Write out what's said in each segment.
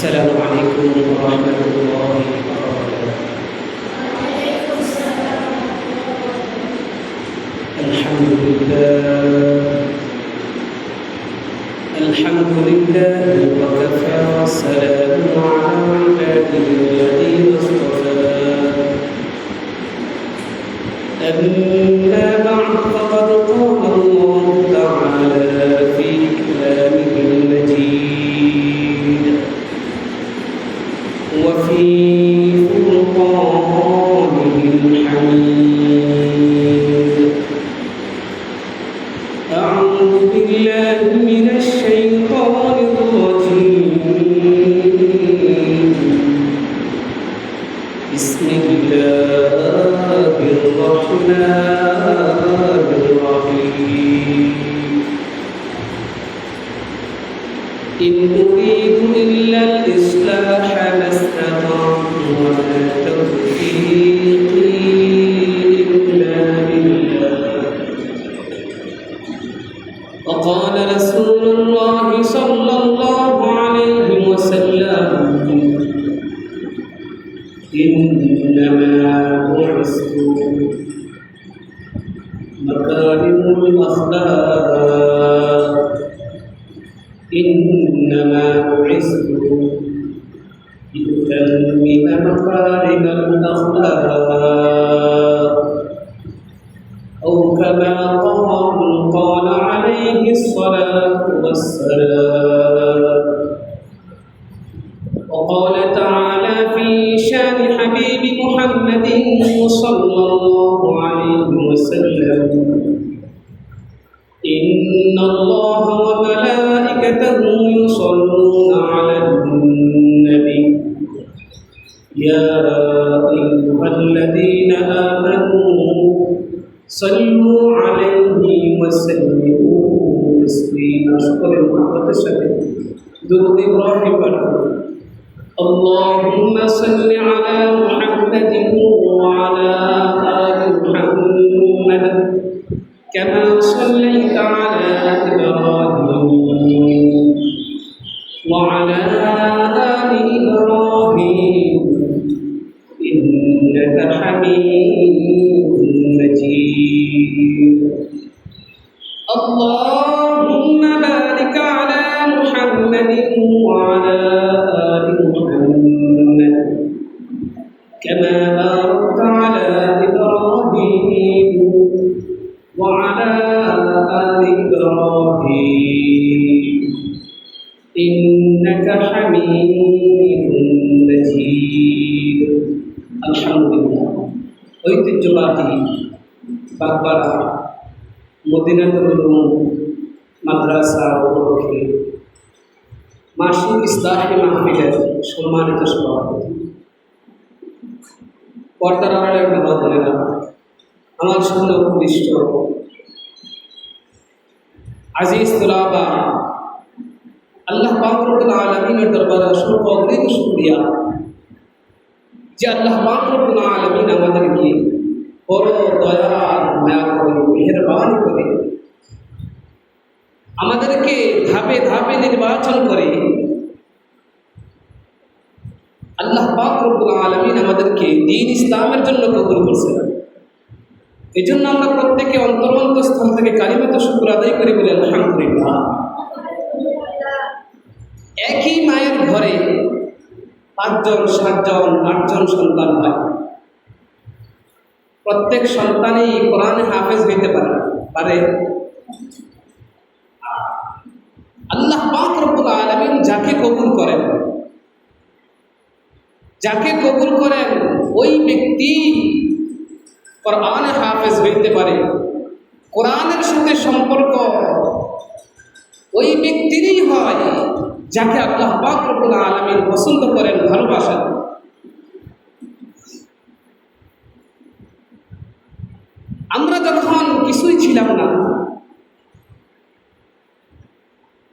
السلام عليكم ورحمة الله وبركاته. الحمد لله وكفى والسلام على عباده الذين اصطفى. أما بعد فقد قال الله تعالى في كلامه المجيد وفي فرقانه الحميد. أعوذ بالله من الشيطان الرجيم. بسم الله الرحمن الرحيم. إن أريد إلا الإصلاح ما استطعت وما توفيقي إلا بالله. وقال رسول الله صلى الله عليه وسلم إنما بعثت مكارم الأخلاق. إنما بعثت لأتمم مكارم الأخلاق أو كما قال عليه الصلاة والسلام. وقال تعالى في شان حبيب محمد صلى الله عليه وسلم إن الله وملائكته يصلون على النبي يا أيها الذين آمنوا صلوا عليه وسلموا تسليما. شكرا وتشكر درود إبراهيم. اللهم صل على محمد وعلى آل محمد كما صليت على إبراهيم وعلى آل إبراهيم إنك حميد مجيد. اللهم بارك على محمد وعلى آل محمد كما باركت على إبراهيم وعلى آل إبراهيم إنك حميد مجيد. আলহামদুলিল্লাহ। ঐতিহ্যবাহী বাগবাড়া মদিনাতুল উলুম মাদ্রাসা উপলক্ষে মাসিক ইসলাহি মাহফিলের সম্মানিত সভাপতি, পর্দার আড়ালের বাবা বোনেরা, আমার সামনে উপবিষ্ট আজিজ তুলাবা, আল্লাহ পাক রব্বুল আলামিনের দরবারে অসংখ্য অগণিত শুকরিয়া যে আল্লাহ পাক রব্বুল আলামিন আমাদেরকে বড় দয়া মায়া করে মেহেরবানি করে আমাদেরকে ধাপে ধাপে নির্বাচন করে আল্লাহ পাক রব্বুল আলামিন আমাদেরকে দ্বীন ইসলামের জন্য কবুল করেছেন। এই জন্য আমরা প্রত্যেকে অন্তরস্থল থেকে কালিমাত শুকর আদায় করি বলে আলহামদুলিল্লাহ। একই মায়ের ঘরে 5 জন 7 জন 8 জন সন্তান হয়। প্রত্যেক সন্তানই কোরআনে হাফেজ হইতে পারে। আল্লাহ পাক রব্বুল আলামিন যাকে কবুল করেন ওই ব্যক্তি কোরআনে হাফেজ হইতে পারে। কোরআনের সাথে সম্পর্ক ওই ব্যক্তিরই হয় যাকে আল্লাহ পাক রব্বুল আলামিন পছন্দ করেন, ভালোবাসেন। আমরা যখন কিছুই ছিলাম না,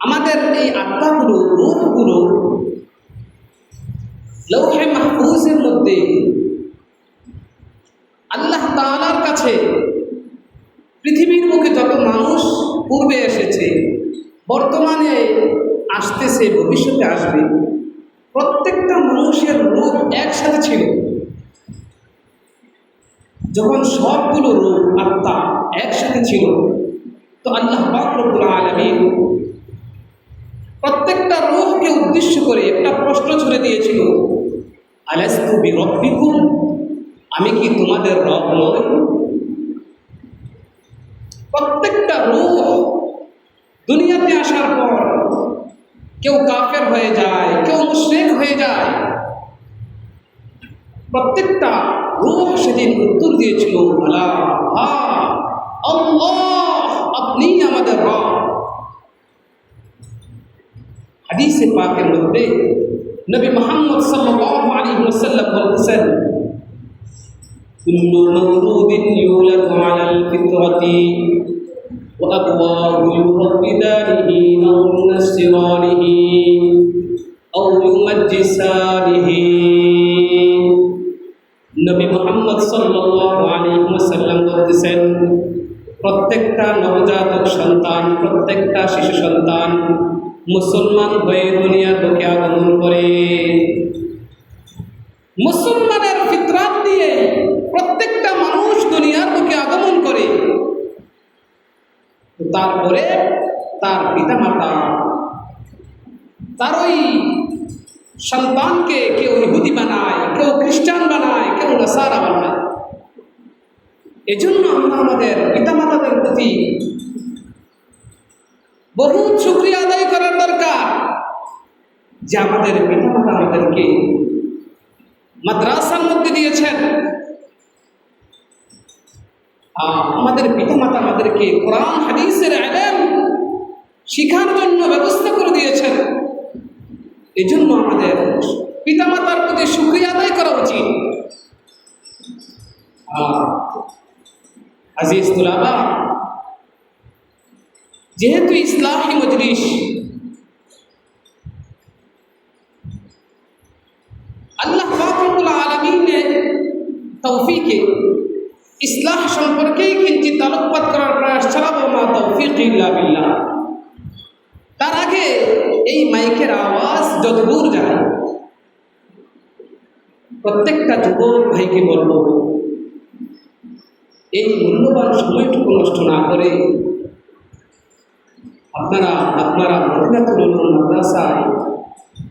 আমাদের এই আত্মাগুলো, রূপগুলো লৌহে মাহফুজের মধ্যে আল্লাহ তাআলার কাছে পৃথিবীর বুকে যত মানুষ পূর্বে এসেছে, বর্তমানে আসতেছে, ভবিষ্যতে আসবে, প্রত্যেকটা মানুষের রূপ একসাথে ছিল। যখন সবগুলো রূপ আত্মা একসাথে ছিল, তো আল্লাহ পাক রব্বুল আলামিন প্রত্যেকটা রূহকে উদ্দেশ্য করে একটা প্রশ্ন ছুড়ে দিয়েছিল, আলাস্তু বিরব্বিকুম, আমি কি তোমাদের রব নই? প্রত্যেকটা রূহ দুনিয়াতে আসার পর কেউ কাফের হয়ে যায়, কেউ মুশরিক হয়ে যায়। প্রত্যেকটা রূহ সেদিন উত্তর দিয়েছিল, আল্লাহ, আল্লাহ, আপনি আমাদের রব। হাদিসে পাকের মধ্যে নবী মুহাম্মদ সাল্লাল্লাহু আলাইহি ওয়াসাল্লাম বলতেছেন, কুল্লু মাওলুদিন ইউলাদু আলাল ফিতরাতি ওয়া আবওয়াহু ইউহাবিদানিহি আও ইউনাসসিরানিহি আও ইউমাজ্জিসানিহি। নবী মুহাম্মদ সাল্লাল্লাহু আলাইহি ওয়াসাল্লাম বলতেছেন, প্রত্যেকটা নবজাতক সন্তান, প্রত্যেকটা শিশু সন্তান মুসলমান হয়ে দুনিয়ার বুকে আগমন করে। মুসলমানের ফিতরাত দিয়ে প্রত্যেকটা মানুষ দুনিয়ার বুকে আগমন করে। তারপরে তার পিতামাতা তার ওই সন্তানকে কেউ ইহুদি বানায়, কেউ খ্রিস্টান বানায়, কেউ নাসারা বানায়। এজন্য আমরা আমাদের পিতামাতাদের প্রতি বহুত শুকরিয়া আদায় করার দরকার, যে আমাদের পিতামাতা আমাদেরকে মাদ্রাসার মধ্যে দিয়েছেন, আমাদের পিতামাতা আমাদেরকে কোরআন হাদিসের ইলম শিখার জন্য ব্যবস্থা করে দিয়েছেন। এজন্য আমাদের পিতামাতার প্রতি শুকরিয়া আদায় করা উচিত। আজিজ তুলাবা, যেহেতু ইসলাহি মজলিস আল্লাহ পাক রব্বুল আলামিনের তৌফিকে ইসলাহ সম্পর্কেই কিঞ্চিত আলোকপাত করার প্রয়াস চালাবো, মা তৌফিক ইল্লা বিল্লাহ। তার আগে এই মাইকের আওয়াজ যতদূর যায়, প্রত্যেকটা যুবক ভাইকে বলবো, এই মূল্যবান সময়টুকু নষ্ট না করে আপনারা মদিনাতুল উলুম মাদ্রাসায়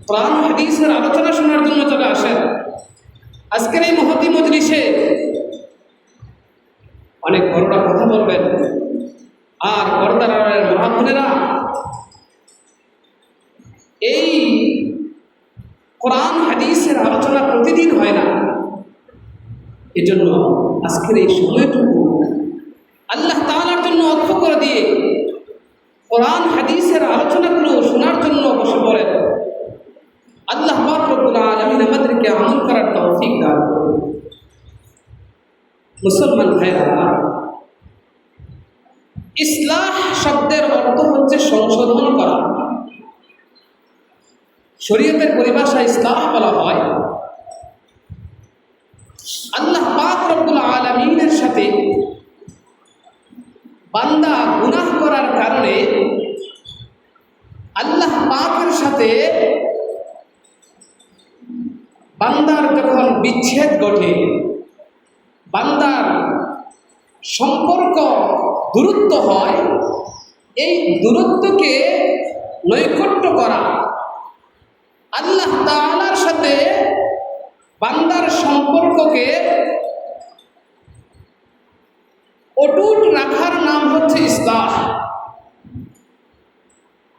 কোরআন হাদিসের আলোচনা শোনার জন্য চলে আসেন। আজকের এই মহতি মজলিসে অনেক বড়রা কথা বলবেন, আর পর্দার আড়ালের মা বোনেরা এই কোরআন হাদিসের আলোচনা প্রতিদিন হয় না। এজন্য আজকের এই সময়টুকু আল্লাহ তাআলার জন্য অক্ষ করে দিয়ে কোরআন হাদিসের আলোচনাগুলো শোনার জন্য বসে পড়েন। আল্লাহ পাক রব্বুল আলামিন আমাদেরকে আমল করার তৌফিক দান করুন। মুসলমান ভাইরা, ইসলাহ শব্দের অর্থ হচ্ছে সংশোধন করা। শরীয়তের পরিভাষায় ইসলাহ বলা হয় আল্লাহ পাক রব্বুল আলামিনের সাথে বান্দা গুনাহ করার কারণে আল্লাহ পাকের সাথে বান্দার যখন বিচ্ছেদ ঘটে, বান্দার সম্পর্ক দূরত্ব হয়, এই দূরত্বকে নৈকট্য করা, আল্লাহ তাআলার সাথে বান্দার সম্পর্ককে অটুট রাখার নাম হচ্ছে ইসলাহ।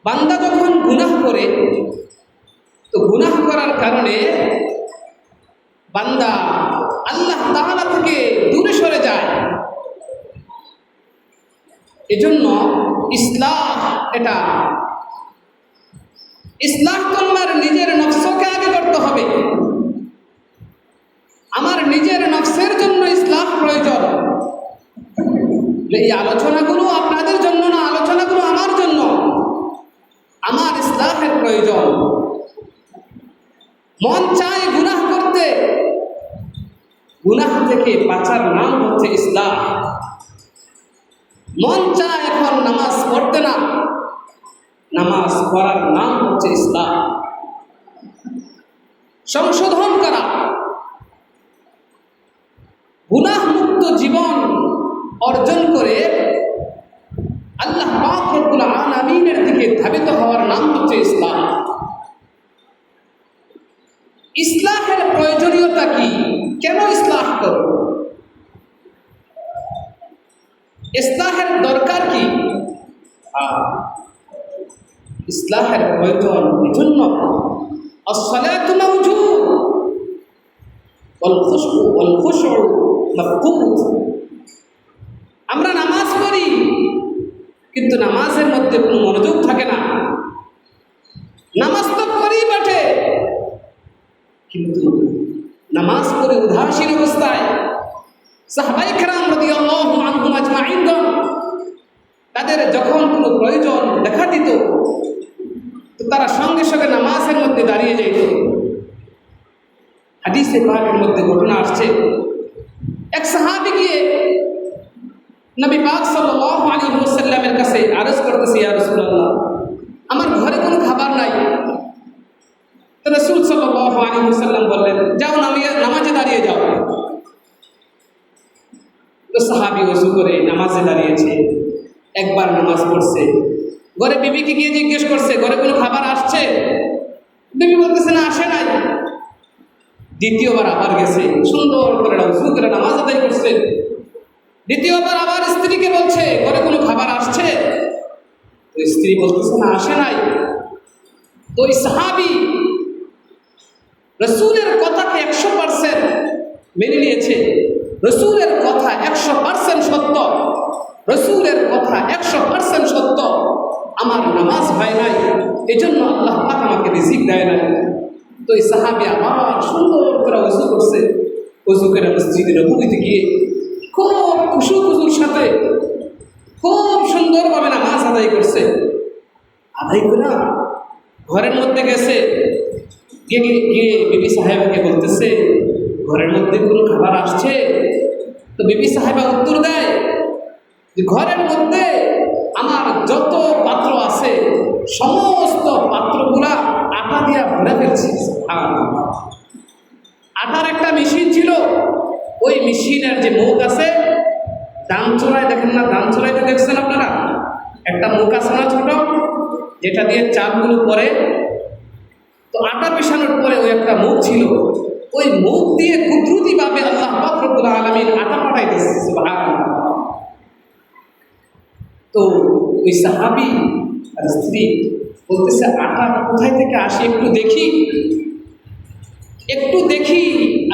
বান্দা যখন গুনাহ করে, তো গুনাহ করার কারণে বান্দা আল্লাহ তাআলা থেকে দূরে সরে যায়। এজন্য ইসলাহ, এটা ইসলাহ তোমার নিজের নফসকে আগে করতে হবে। আমার নিজের নফসের জন্য ইসলাহ প্রয়োজন। এই আলোচনাগুলো আপনাদের জন্য না, আলোচনাগুলো আমার জন্য। আমার ইসলাহের প্রয়োজন। মন চায় গুনাহ করতে, গুনাহ থেকে বাঁচার নাম হচ্ছে ইসলাহ। মন চায় এখন নামাজ পড়তে না, নামাজ পড়ার নাম হচ্ছে ইসলাহ। সংশোধন করা, গুনাহমুক্ত জীবন অর্জন করে আল্লাহ পাক রব্বুল আলামিনের দিকে ধাবিত হওয়ার নাম হচ্ছে ইসলাম। ইসলাহের প্রয়োজনীয়তা কি? কেন ইসলাহ করব? ইসলাহের দরকার কি? ইসলাহের প্রয়োজন এজন্য আসসালাতু মাওজুদ ওয়াল খুশু মাফকুদ। আমরা নামাজ পড়ি কিন্তু নামাজের মধ্যে কোনো মনোযোগ থাকে না। নামাজ তো পড়ি বটে কিন্তু নামাজ পড়ে উদাসীন অবস্থায়। সাহাবায়ে কেরাম রাদিয়াল্লাহু আনহুম আজমাইন তাদের যখন কোনো প্রয়োজন দেখা দিত তো তারা সঙ্গে সঙ্গে নামাজের মধ্যে দাঁড়িয়ে যেত। হাদিসে পাকের মধ্যে ঘটনা আসছে, এক সাহাবী গিয়ে নবী পাক সাল্লাল্লাহু আলাইহি ওয়াসাল্লামের কাছে আরজ করতেছে, ইয়া রাসূলুল্লাহ, আমার ঘরে কোনো খাবার নাই। তো রাসূল সাল্লাল্লাহু আলাইহি ওয়াসাল্লাম বললেন, যাও নামাজে দাঁড়িয়ে যাও। তো সাহাবী ওযু করে নামাজে দাঁড়িয়েছে, একবার নামাজ পড়ছে, ঘরে বিবিকে গিয়ে জিজ্ঞেস করছে ঘরে কোনো খাবার আসছে? বিবি বলতেছে না, আসে নাই। দ্বিতীয়বার আবার গেছে, সুন্দর করে ওযু করে নামাজ আদায় করছে। দ্বিতীয়বার আবার স্ত্রীকে বলছে ঘরে কোনো খাবার আসছে? তো স্ত্রী বলতেছে না, আসে নাই। তো এই সাহাবী রাসূলের কথাকে 100% মেনে নিয়েছে। রাসূলের কথা 100% সত্য, রাসূলের কথা 100% সত্য। আমার নামাজ হয় নাই, এজন্য আল্লাহ পাক আমাকে রিজিক দেয় নাই। তো এই সাহাবী আবার সুন্দর করে ওযু করছে, ওযু করে মসজিদে নববীতে গিয়ে খুব খুশুর সাথে খুব সুন্দরভাবে নামাজ আদায় করছে। আদায় করে ঘরের মধ্যে গেছে, গিয়ে বিবি সাহেবকে বলতেছে ঘরের মধ্যে কোনো খাবার আসছে? তো বিবি সাহেবা উত্তর দেয় যে ঘরের মধ্যে আমার যত পাত্র আছে সমস্ত পাত্রগুলা আটা দিয়া ভরে ফেলছি। আটার একটা মেশিন ছিল, ওই মেশিনের যে মুখ আছে, দান চোরাই দেখেন না, দান চোরাইতে দেখছেন আপনারা? একটা মুখ আছে না ছোট, যেটা দিয়ে চালগুলো পরে। তো আটা পিষানোর পরে ওই একটা মুখ ছিল, ওই মুখ দিয়ে কুদরতিভাবে আল্লাহ পাক রব্বুল আলামিন আটা পাঠাইতেছে। সুবহানাল্লাহ। তো ওই সাহাবী আর স্ত্রী বলতেছে আটা কোথায় থেকে আসে একটু দেখি।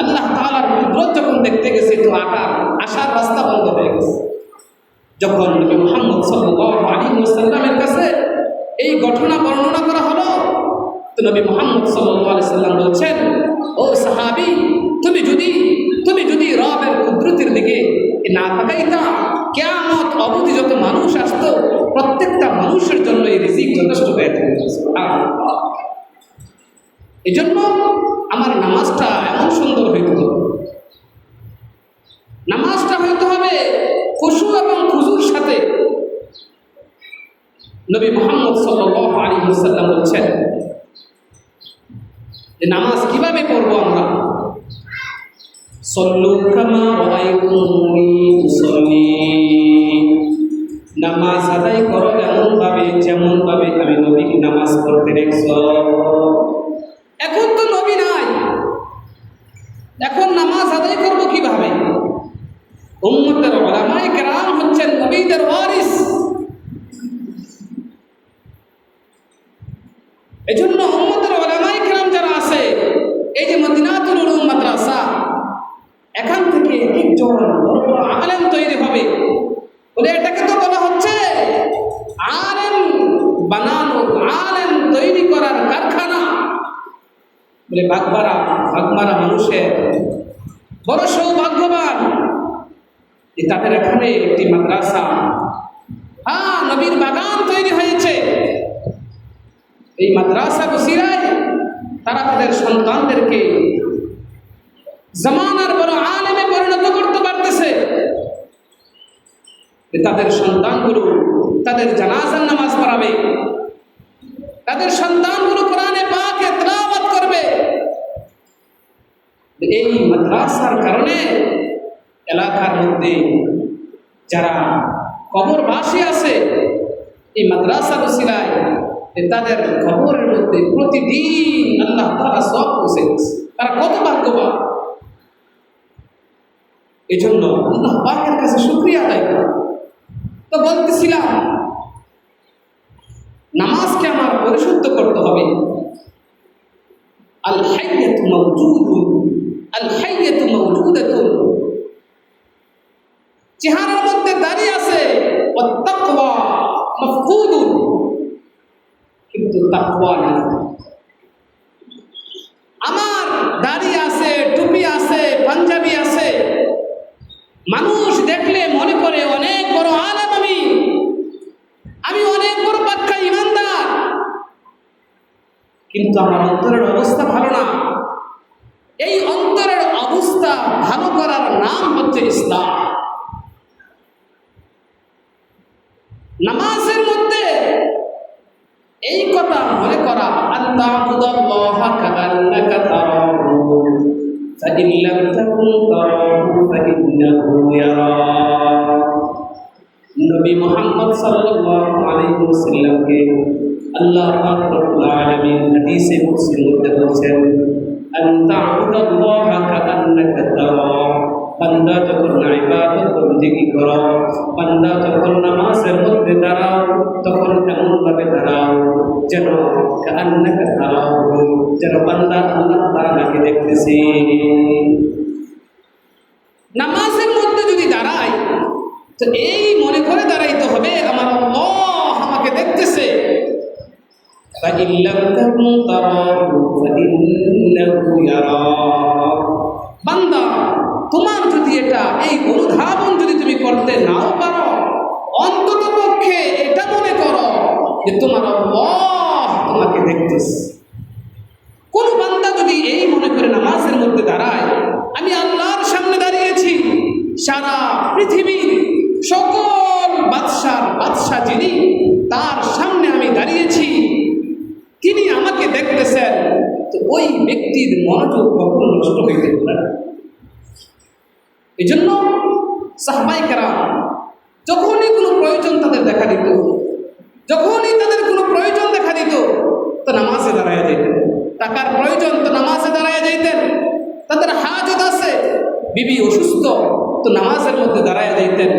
আল্লাহ তাআলার কুদরত যখন দেখতে গেছে তো আটা আসার রাস্তা বন্ধ হয়ে গেছে। যখন নবী মুহাম্মদ সাল্লাল্লাহু আলাইহি ওয়াসাল্লামের কাছে এই ঘটনা বর্ণনা করা হলো তো নবী মুহাম্মদ সাল্লাল্লাহু আলাইহি ওয়াসাল্লাম বলছেন, ও সাহাবী, তুমি যদি রবের কুদরতের দিকে না তাকাইতা, কিয়ামত অবধি যত মানুষ আসতো প্রত্যেকটা মানুষের জন্য এই রিজিক যথেষ্ট হয়ে থাকবে। সুবহানাল্লাহ। এজন্য আমার নামাজটা এমন সুন্দর হইতে হবে, নামাজটা হইতে হবে খুশু এবং খুজুর সাথে। নবী মুহাম্মদ সাল্লাল্লাহু আলাইহি ওয়াসাল্লাম বলছেন যে নামাজ কিভাবে পড়বো আমরা? সল্লু কামা রাআইতুমুনি উসাল্লি, নামাজ আদায় করো যেমন ভাবে আমি নবীকে নামাজ পড়তে দেখছো। এখন তো নবী নাই, এখন নামাজ আদায় করবো কিভাবে? উম্মতের উলামায়ে কেরাম হচ্ছেন নবীদের ওয়ারিস। এজন্য উম্মতের উলামায়ে কেরাম যারা আছে, এই যে মদিনাতুল উলুম মাদ্রাসা, এখান থেকে একজন বড় বড় আলেম তৈরি হবে। বলে এটাকে তো বলা হচ্ছে আলেম বানানো, আলেম তৈরি করার কারখানা। বলে ভাগমারা মানুষের বড় সৌভাগ্যবান যে তাদের এখানে একটি মাদ্রাসা, নবীর বাগান তৈরি হয়েছে। এই মাদ্রাসা বসিরায় তারা তাদের সন্তানদেরকে জামানার বড় আলেমে পরিণত করতে পারতেছে। তাদের সন্তানগুলো তাদের জানাজার নামাজ পড়াবে, তাদের সন্তানগুলো কোরআনে পাকে তেলাওয়াত করবে, মাদ্রাসার কারণে এলাকার মধ্যে যারা কবরবাসী আছে এই মাদ্রাসার উসিলায় তাদের কবরের মধ্যে প্রতিদিন আল্লাহ তাআলা সওয়াব পৌঁছে দিচ্ছে। তারা কত ভাগ্যবান! এই জন্য আল্লাহ পাকের কাছে শুকরিয়া আদায় করা। তো বলতেছিলাম নামাজকে আমার পরিশুদ্ধ করতে হবে। আল হাইয়াতু মাওজুদুন, আল হাইয়াতু মাওজুদাতুন, চেহারার মধ্যে দাঁড়িয়ে আছে, ওয়াত তাকওয়া মাফকুদুন, কিন্তু তাকওয়া নাই। আমার দাড়ি আছে, টুপি আছে, পাঞ্জাবি আছে, মানুষ দেখলে মনে করে অনেক বড় আলেম, আমি অনেক বড় পাক্কা ইমানদার, কিন্তু আমার অন্তরের অবস্থা ভালো না। এই অন্তরের অবস্থা ভালো করার নাম হচ্ছে ইসলাম। নামাজের মধ্যে এই কথা মনে করা, আল্লাহুদাল্লাহা কাআন্নাকা তারাহু ফাইন লাম তাকুন তারাহু ফাইন্নাহু ইয়ারাক। নবী মুহাম্মদ সাল্লাল্লাহু আলাইহি ওয়াসাল্লামকে আল্লাহ পাক রব্বুল আলামিন হাদিসে কুদসির মধ্যে বলেছেন, আনতা'বুদাল্লাহা কাআন্নাকা তারাহু, বান্দা যখন ইবাদত বন্দেগী করো, বান্দা যখন নামাজের মধ্যে দাঁড়াও, তখন এমনভাবে দাঁড়াও যেন কাআন্নাকা তারাহু, যেন বান্দা আল্লাহ তাআলাকে দেখতেছে। নামাজের মধ্যে যদি দাঁড়াই তো এই মনে করে দাঁড়াইতে হবে আমার আল্লাহ আমাকে দেখতেছে। ফাইন লাম তাকুন তারাহু ফাইন্নাহু ইয়ারাক। বান্দা তোমার যদি এটা এই অনুধাবন যদি তুমি করতে নাও পারো, অন্তত পক্ষে এটা মনে করো যে তোমার আল্লাহ তোমাকে দেখতেছে। কোন বান্দা যদি এই মনে করে নামাজের মধ্যে দাঁড়ায়, আমি আল্লাহর সামনে দাঁড়িয়েছি, সারা পৃথিবীর সকল বাদশা যিনি, তার সামনে আমি দাঁড়িয়েছি, তিনি আমাকে দেখতেছেন, তো ওই ব্যক্তির মনোযোগ কখনো নষ্ট হইতে পারে না। এই জন্য সাহাবায়ে কেরাম যখনই কোনো প্রয়োজন তাদের দেখা দিত, যখনই তাদের কোনো প্রয়োজন দেখা দিত তো নামাজে দাঁড়ায় যেতেন। টাকার প্রয়োজন তো নামাজে দাঁড়ায় যাইতেন। তাদের হাজত আছে, বিবি অসুস্থ, তো নামাজের মধ্যে দাঁড়ায় যাইতেন।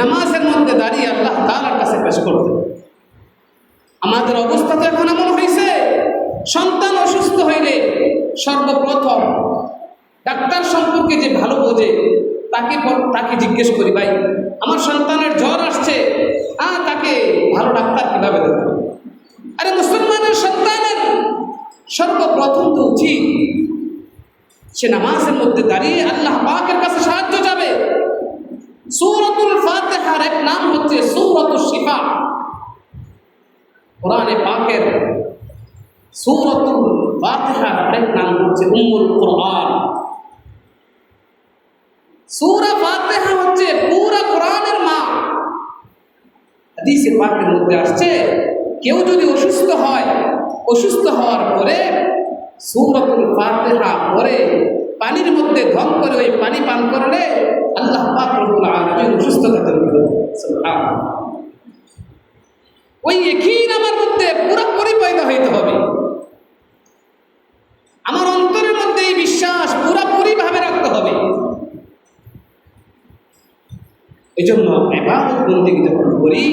নামাজের মধ্যে দাঁড়িয়ে আল্লাহ তাআলার কাছে পেশ করতেন। আমাদের অবস্থা তো এখন এমন হয়েছে, সন্তান অসুস্থ হইলে সর্বপ্রথম ডাক্তার সম্পর্কে যে ভালো বোঝে তাকে জিজ্ঞেস করি, ভাই আমার সন্তানের জ্বর আসছে, তাকে ভালো ডাক্তার কিভাবে দেবে? আরে মুসলমানের সন্তানের সর্বপ্রথম তো উচিত সে নামাজের মধ্যে দাঁড়িয়ে আল্লাহ পাকের কাছে সাহায্য যাবে। সূরাতুল ফাতিহার এক নাম হচ্ছে সূরাতুশ শিফা। কোরআনে পাকের সূরাতুল ফাতিহার এক নাম হচ্ছে উম্মুল কুরআন। সূরা ফাতিহা হচ্ছে পুরো কোরআনের মা। হাদিসে পাকের মধ্যে আসছে, কেউ যদি অসুস্থ হয়, অসুস্থ হওয়ার পরে সূরাতুল ফাতিহা পড়ে পানির মধ্যে ধম করে ওই পানি পান করলে আল্লাহ পাক রব্বুল আলামিন সুস্থতা দান করেন। সুবহানাল্লাহ। ওই ইয়াকিন আমার মধ্যে পুরোপুরি পয়দা হইতে হবে। আমার অন্তরের মধ্যে এই বিশ্বাস পুরোপুরি ভাবে রাখতে হবে। এই জন্য ইবাদত বন্দেগী যখন করি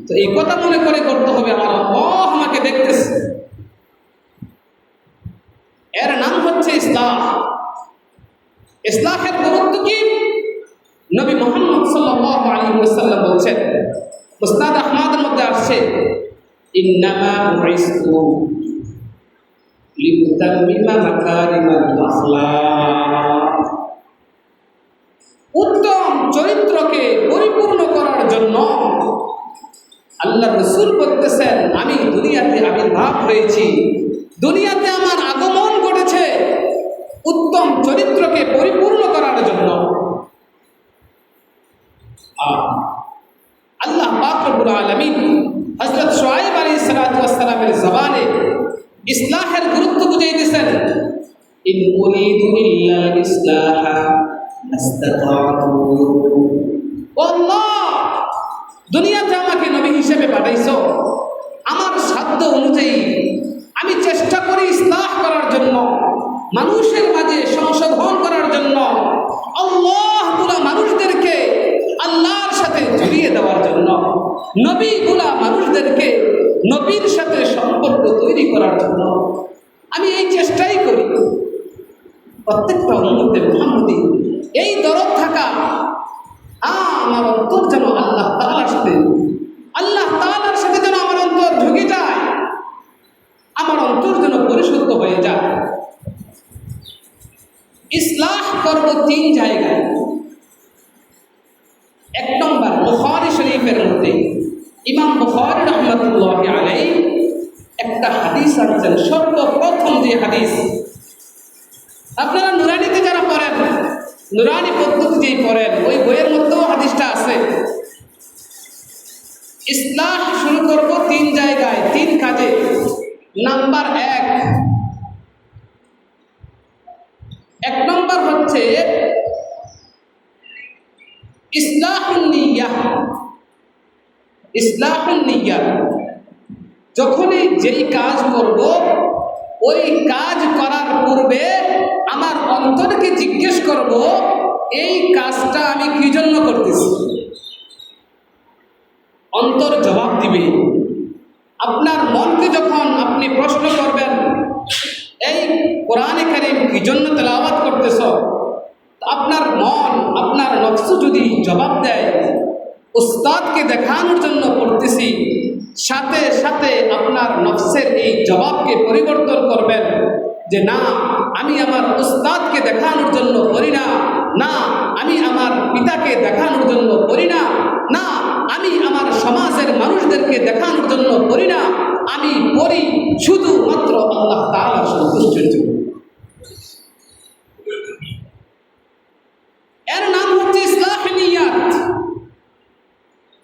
তো এই কথা মনে করে করতে হবে আমার আল্লাহ আমাকে দেখতেছে। এর নাম হচ্ছে ইসলাহ। ইসলাহের গুরুত্ব কি? নবী মুহাম্মদ সাল্লাল্লাহু আলাইহি ওয়াসাল্লাম বলেছেন, মুসনাদ আহমদের মধ্যে আসছে, ইন্নামা বুইসতু লিউতাম্মিমা মাকারিমাল আখলাক। উত্তম চরিত্রকে পরিপূর্ণ করার জন্য আল্লাহ রাসূল বলতেছেন, আমি দুনিয়াতে আবির্ভাব হয়েছি, দুনিয়াতে আমার আগমন ঘটেছে উত্তম চরিত্রকে পরিপূর্ণ করার জন্য। আল্লাহ পাক রব্বুল আলামিন হযরত শুআয়ব আলাইহিস সালাতু ওয়াস সালামের জবানে ইসলাহের গুরুত্ব বুঝিয়ে দিয়েছেন। ইন উরিদু ইল্লাল ইসলাহা মাস্তাতা'তু। আল্লাহ, দুনিয়াতে আমাকে নবী হিসেবে পাঠাইছো, আমার সাধ্য অনুযায়ী আমি চেষ্টা করি ইসলাহ করার জন্য, মানুষের মাঝে সংশোধন করার জন্য, আল্লাহগুলা মানুষদেরকে আল্লাহর সাথে জড়িয়ে দেওয়ার জন্য, নবীগুলা মানুষদেরকে নবীর সাথে সম্পর্ক তৈরি করার জন্য আমি এই চেষ্টাই করি। প্রত্যেকটা উম্মতে মুহাম্মদী এই দরদ থাকা, আমার অন্তর যেন আল্লাহ তাআলার সাথে যেন আমার অন্তর ঢুকে যায়, আমার অন্তর যেন পরিশুদ্ধ হয়ে যায়। ইসলাহ করব 3 জায়গায়। 1 নম্বর, বুখারী শরীফের মধ্যে ইমাম বুখারী রাহমাতুল্লাহি আলাইহি একটা হাদিস আনছেন। সর্বপ্রথম যে হাদিস, আপনারা নুরানিতে যারা পড়েন, নুরানি পদ্ধতি যেই পড়েন, ওই বইয়ের মধ্যেও হাদিসটা আছে। ইসলাহ শুরু করব 3 জায়গায়, 3 কাজে। নাম্বার 1 নম্বর হচ্ছে ইসলাহুন নিয়াহ। ইসলাহুন নিয়াহ, যখনই যেই কাজ করব, ওই কাজ করার পূর্বে আমার অন্তরকে জিজ্ঞেস করব, এই কাজটা আমি কি জন্য করতেছি। অন্তর জবাব দিবে। আপনার মনকে যখন আপনি প্রশ্ন করবেন, এই কোরআনে কারীম কি জন্য তেলাওয়াত করতেছ, আপনার মন, আপনার নফস যদি জবাব দেয়, উস্তাদকে দেখানোর জন্য পড়তেছি, সাথে সাথে আপনার নফসের এই জবাবকে পরিবর্তন করবেন যে না, আমি আমার উস্তাদকে দেখানোর জন্য পড়ি না, না আমি আমার পিতাকে দেখানোর জন্য পড়ি না, না আমি আমার সমাজের মানুষদেরকে দেখানোর জন্য পড়ি না, আমি পড়ি শুধুমাত্র আল্লাহ তাআলার সন্তুষ্টির জন্য। এর নাম হচ্ছে ইসলাহ নিয়াত।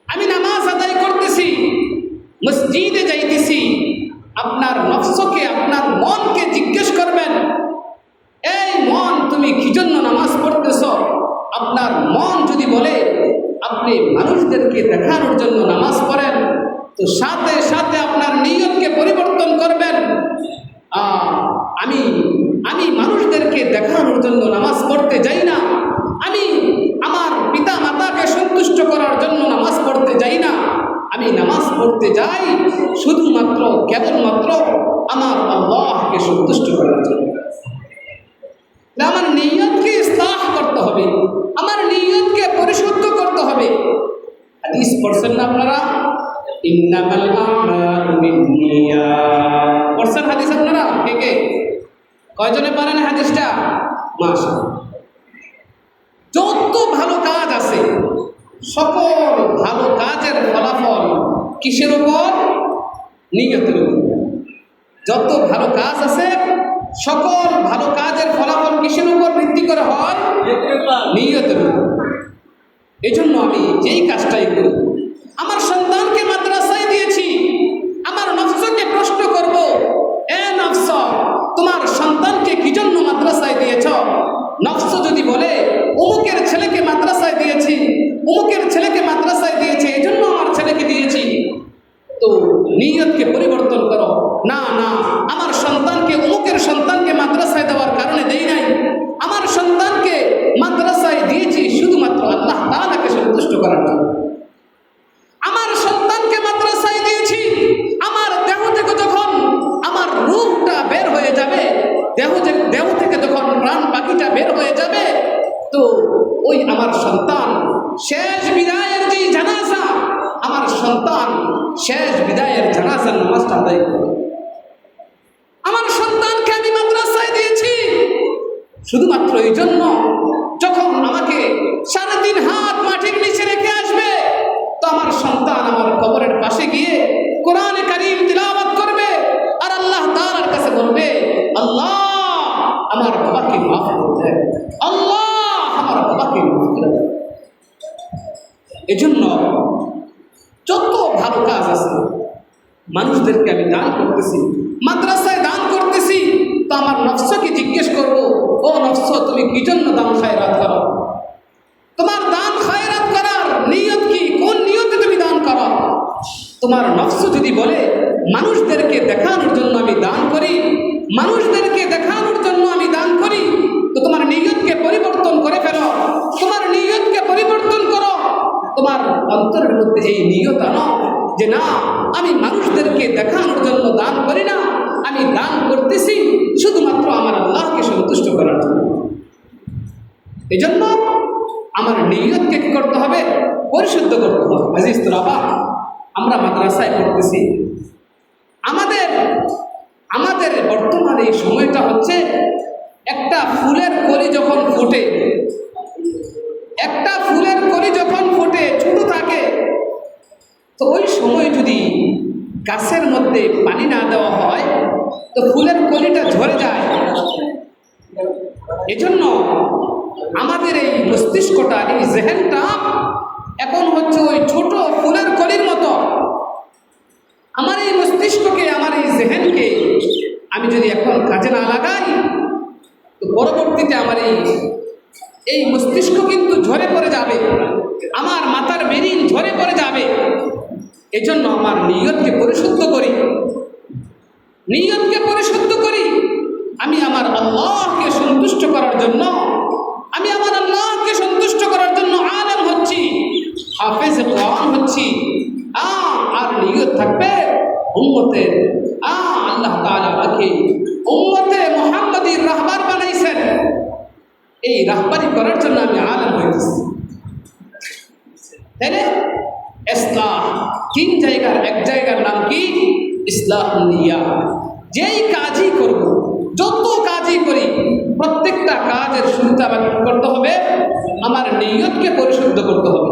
আমি নামাজ আদায় করতেছি, মসজিদে যাইতেছি, আপনার নফসকে, আপনার মনকে জিজ্ঞেস করবেন, এই মন তুমি কি জন্য নামাজ পড়তেছ। আপনার মন যদি বলে আপনি মানুষদেরকে দেখানোর জন্য নামাজ পড়েন, তো সাথে সাথে আপনার নিয়তকে পরিবর্তন করবেন, আমি মানুষদেরকে দেখানোর জন্য নামাজ পড়তে যাই না, আমি আমার পিতা মাতাকে সন্তুষ্ট করার জন্য নামাজ পড়তে যাই না, আমি নামাজ পড়তে যাই শুধুমাত্র কেবলমাত্র আমার আল্লাহকে সন্তুষ্ট করার জন্য। আমার নিয়তকে ইসলাহ করতে হবে, আমার নিয়তকে পরিশুদ্ধ করতে হবে। হাদিস পড়ছেন না আপনারা, ইন্নামাল আমালু বিন্নিয়াত, পড়ছেন হাদিস আপনারা? কে কে কয়জনে পারেন হাদিসটা? মাশাআল্লাহ। যত ভালো কাজ আছে, সকল ভালো কাজের ফলাফল কিসের উপর? নিয়তের উপর। যত ভালো কাজ আছে, সকল ভালো কাজের ফলাফল কিসের উপর ভিত্তি করে হয়? নিয়তের উপর। এই জন্য আমি যেই কাজটাই করি, আমার সন্তানকে মাদ্রাসায় দিয়েছি, আমার নফসকে প্রশ্ন করব, এ নফস, তোমার সন্তানকে কি জন্য মাদ্রাসায় দিয়েছ? নফস যদি বলে অমুকের ছেলেকে মাদ্রাসায় দিয়েছি, অমুকের ছেলেকে মাদ্রাসায় দিয়েছে, এই জন্য আমার ছেলেকে দিয়েছি, তো নিয়তকে পরিবর্তন করো, না না আমার সন্তানকে, অমুকের সন্তানকে মাদ্রাসায় দেওয়ার কারণে দেই নাই, আমার সন্তানকে মাদ্রাসায় দিয়েছি শুধুমাত্র আল্লাহ তাআলাকে সন্তুষ্ট করার জন্য। আমার সন্তানকে মাদ্রাসায় দিয়েছি, আমার দেহ থেকে যখন আমার রূহটা বের হয়ে যাবে, দেহ থেকে যখন প্রাণ পাখিটা বের হয়ে যাবে, তো ওই আমার সন্তান শেষ বিদায়ের যে জানাজা, আমার সন্তান শেষ বিদায়ের জানাজার নামাজটা আদায় করবে। আমার সন্তানকে আমি মাদ্রাসায় দিয়েছি শুধুমাত্র এই জন্য, যখন আমাকে 3.5 হাত মাটির নিচে রেখে আসবে, তো আমার সন্তান আমার কবরের পাশে গিয়ে কোরআনে কারীম তিলাওয়াত করবে, আর আল্লাহ তাআলার কাছে বলবে, আল্লাহ আমার বাবাকে মাফ করে দেন, আল্লাহ আমার বাবাকে মাফ করে দেন। এজন্য যত ভালো কাজ আছে, মানুষদেরকে আমি দান করতেছি, মাদ্রাসায় দান করতেছি, তো আমার নফসকে জিজ্ঞেস করব, তোমার নফস যদি বলে মানুষদেরকে দেখানোর জন্য আমি দান করি, মানুষদেরকে দেখানোর জন্য আমি দান করি, তো তোমার নিয়তকে পরিবর্তন করে ফেলো, তোমার নিয়তকে পরিবর্তন করো। তোমার অন্তরের মধ্যে এই নিয়ত আনো যে না, আমি মানুষদেরকে দেখানোর জন্য দান করি না, আমি দান করতেছি শুধুমাত্র আমার আল্লাহকে সন্তুষ্ট করার জন্য। এই জন্য আমার নিয়তকে কি করতে হবে? পরিশুদ্ধ করতে হবে। আজিজ তোলাবা, আমরা মাদ্রাসায় পড়তেছি, আমাদের বর্তমানে এই সময়টা হচ্ছে একটা ফুলের কলি যখন ফোটে, একটা ফুলের কলি যখন ফোটে ছোট থাকে, তো ওই সময় যদি গাছের মধ্যে পানি না দেওয়া হয় তো ফুলের কলিটা ঝরে যায়। এজন্য আমাদের এই মস্তিষ্কটা, এই জেহেনটা এখন হচ্ছে ওই ছোট ফুলের কলির মতো। আমার এই মস্তিষ্ককে, আমার এই জেহেনকে আমি যদি এখন কাজে না লাগাই তো পরবর্তীতে আমার এই মস্তিষ্ক কিন্তু ঝরে পড়ে যাবে, আমার মাথার ব্রেইন ঝরে পড়ে যাবে। এজন্য আমার নিয়তকে পরিশুদ্ধ করি, নিয়তকে পরিশুদ্ধ করি। আমি আমার আল্লাহকে সন্তুষ্ট করার জন্য, আমি আমার আল্লাহকে সন্তুষ্ট করার জন্য আলেম হচ্ছি, হাফেজ কোরআন হচ্ছি। আর নিয়ত থাকবে উম্মতের, আল্লাহ তাআলা আমাকে উম্মতে মুহাম্মাদির রাহবার বানাইছেন, এই রাহবারি করার জন্য আমি আলেম হয়েছি। তাহলে ইসলাহ তিন জায়গার, এক জায়গার নাম কি? ইসলাহ নিয়াত। যেই কাজই করব, যত কাজই করি, প্রত্যেকটা কাজের শুরুতে আমাকে কি করতে হবে? আমার নিয়তকে পরিশুদ্ধ করতে হবে,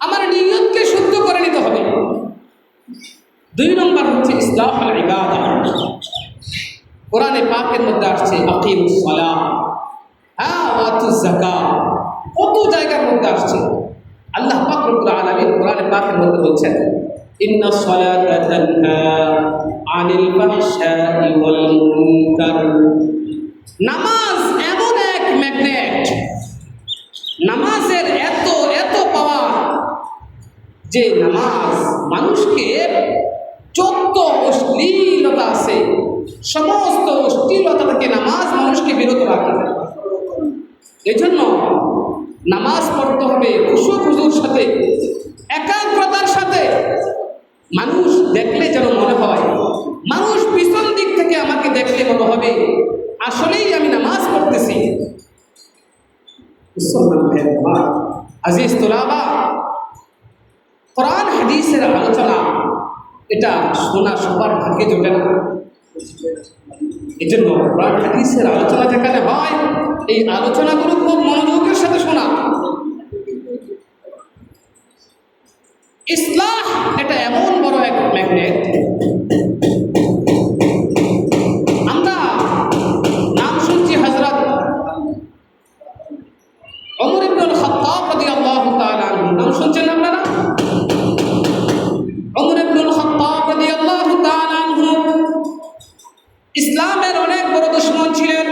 আমার নিয়তকে শুদ্ধ করে নিতে হবে। 2 নম্বর হচ্ছে ইসলাহুল ইবাদা। কোরআনে পাকের মধ্যে আসছে আকিমুস সালাহ, ওয়াতুজ যাকাত, কত জায়গার মধ্যে আসছে। আল্লাহ পাক রব্বুল আলামিন কোরআনে পাকের মধ্যে বলছেন ইন্নাস সালাতা তানহা আনিল ফাহশাই ওয়াল মুনকার। নামাজ এমন এক ম্যাগনেট, নামাজের এত পাওয়ার যে নামাজ মানুষকে যত অশ্লীলতা আছে সমস্ত অশ্লীলতা থেকে নামাজ মানুষকে বিরত রাখে। এজন্য নামাজ পড়তে হবে খুশুর সাথে, একাগ্রতার সাথে। মানুষ দেখলে যেন মনে হয়, মানুষ পিছন দিক থেকে আমাকে দেখলে মনে হবে আসলেই আমি নামাজ পড়তেছি। আজিজ তোলাবা, কোরআন হাদিসের আলোচনা এটা শোনা সবার ভাগ্যে জোটে না। এই জন্য কোরআন হাদিসের আলোচনা যেখানে হয়, এই আলোচনাগুলো খুব মনোযোগের সাথে শোনা। ইসলাহ এটা এমন বড় এক ম্যাগনেট। আমরা নাম শুনছি হযরত ওমর ইবনুল খাত্তাব রাদিয়াল্লাহু তাআলা আনহু, নাম শুনছেন আপনারা? ওমর ইবনুল খাত্তাব রাদিয়াল্লাহু তাআলা আনহু ইসলামের অনেক বড় দুশমন ছিলেন।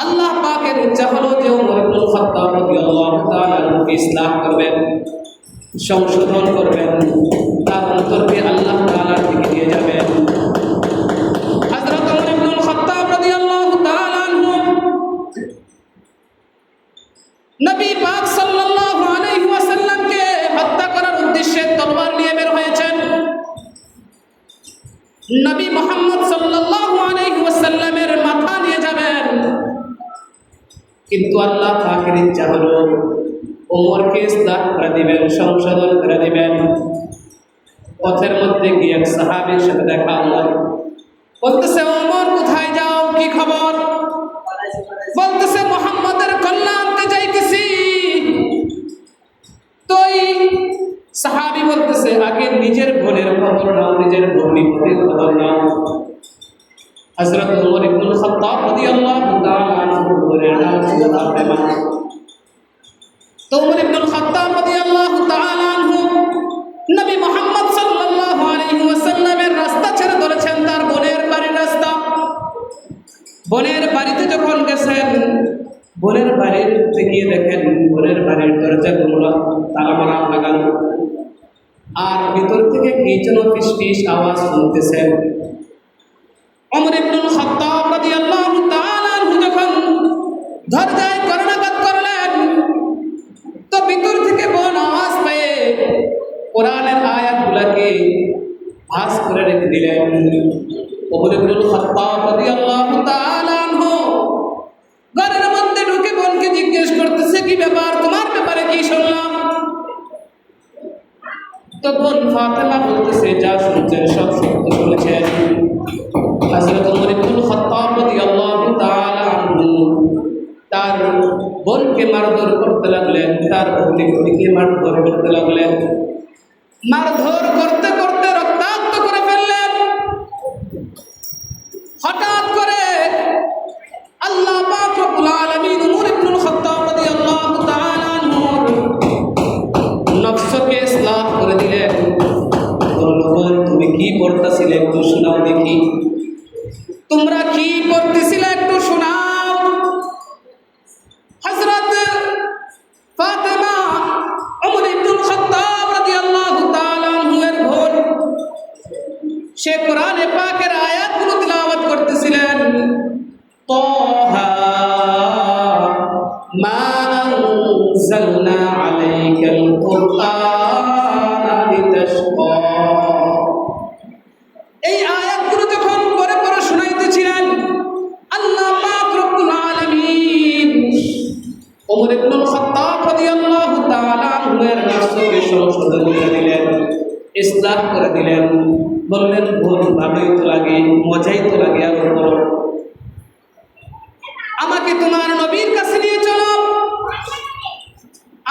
আল্লাহ পাকের ইচ্ছা হলো যে ওমর ইবনুল খাত্তাব রাদিয়াল্লাহু তাআলা আনহুকে ইসলাহ করবেন, সংশোধন করবেন, তার অন্তরকে আল্লাহ তাআলার দিকে নিয়ে যাবেন। হযরত ওমর ইবনুল খাত্তাব রাদিয়াল্লাহু তাআলা আনহু নবী পাক সাল্লাল্লাহু আলাইহি ওয়াসাল্লামকে হত্যা করার উদ্দেশ্যে তলোয়ার নিয়ে বের হয়েছেন। নবী মুহাম্মদ সাল্লাল্লাহু আলাইহি ওয়াসাল্লামের মাথা নিয়ে যাবেন, কিন্তু আল্লাহ পাকের ইচ্ছা হলো ওমরকে ইসলাহ করে দিবেন, সংশোধন করে দিবেন। পথের মধ্যে গিয়ে এক সাহাবীর সাথে দেখা হলো। বলতেছে, ওমর কোথায় যাও, কি খবর? বলতেছে, মুহাম্মাদের কল্যাণ আনতে যাইতেছি। তো সাহাবী বলতেছে, আগে নিজের বোনের খবর নাও, নিজের ভগ্নিপতির খবর নাও। হযরত ওমর ইবনুল খাত্তাব রাদিয়াল্লাহু তাআলা আনহু বলেন, তো ওমর ইবনুল খাত্তাব রাদিয়াল্লাহু তাআলা আনহু নবী মুহাম্মদ সাল্লাল্লাহু আলাইহি ওয়াসাল্লামের রাস্তা ছেড়ে ধরেছেন তার বোনের বাড়ির রাস্তা। বোনের বাড়িতে যখন গেছেন, বোনের বাড়িতে গিয়ে দেখেন বোনের বাড়ির দরজাগুলো তালা মারা লাগানো। আর ভিতর থেকে কি যেন ফিসফিস আওয়াজ শুনতেছেন। ওমর ইবনুল খাত্তাব রাদিয়াল্লাহু তাআলা আনহু যখন দরজায় কর্ণাঘাত করলেন, তো ভিতর থেকে বড় আওয়াজ পেয়ে কোরআনের আয়াতগুলোকে ভাঁজ করে রেখে দিলেন। ওমর ইবনুল খাত্তাব রাদিয়াল্লাহু তাআলা আনহু ঘরের মধ্যে ঢুকে বোনকে জিজ্ঞেস করতেছে, কি ব্যাপার, তোমার ব্যাপারে কি শুনলাম? তো বোন ফাতেমা বলতেছে, যা শুনছেন সব সত্য শুনেছেন। হযরত ওমর ইবনুল খাত্তাব রাদিয়াল্লাহু তাআলা আনহু তার বোনকে মারধর করতে লাগলেন, তার প্রতিকে মারধর করতে লাগলেন। মারধর করতে করতে রক্তাক্ত করে ফেললেন। হঠাৎ করে আল্লাহ পাক রব্বুল আলামিন ওমর ইবনুল খাত্তাব রাদিয়াল্লাহু তাআলা আনহুর নফসকে ইসলাহ করে দিলেন। বললেন, তুমি কি করতেছিলে একটু শোনাও দেখি, তোমরা কি করতেছিলে একটু শোনাও। হযরত ফাতেমা ওমর ইবনুল খাত্তাব রাদিয়াল্লাহু তাআলা আনহুর বোন, সে কোরআনে পাকের আয়াতগুলো তিলাওয়াত করতেছিলেন। তাহা মা আনজালনা আলাইকাল কুরআনা লিতাশকা, এই আয়াতগুলো যখন পরে পরে শুনাইতেছিলেন, আল্লাহ পাক রব্বুল আলামিন ওমর ইবনুল খাত্তাব রাদিয়াল্লাহু তাআলা আনহুর নফসকে সংশোধন করে দিলেন, ইসলাহ করে দিলেন। বললেন, ভুল ভালোই তো লাগে, মজাই তো লাগে, আরো বড়, আমাকে তোমার নবীর কাছে নিয়ে চলো,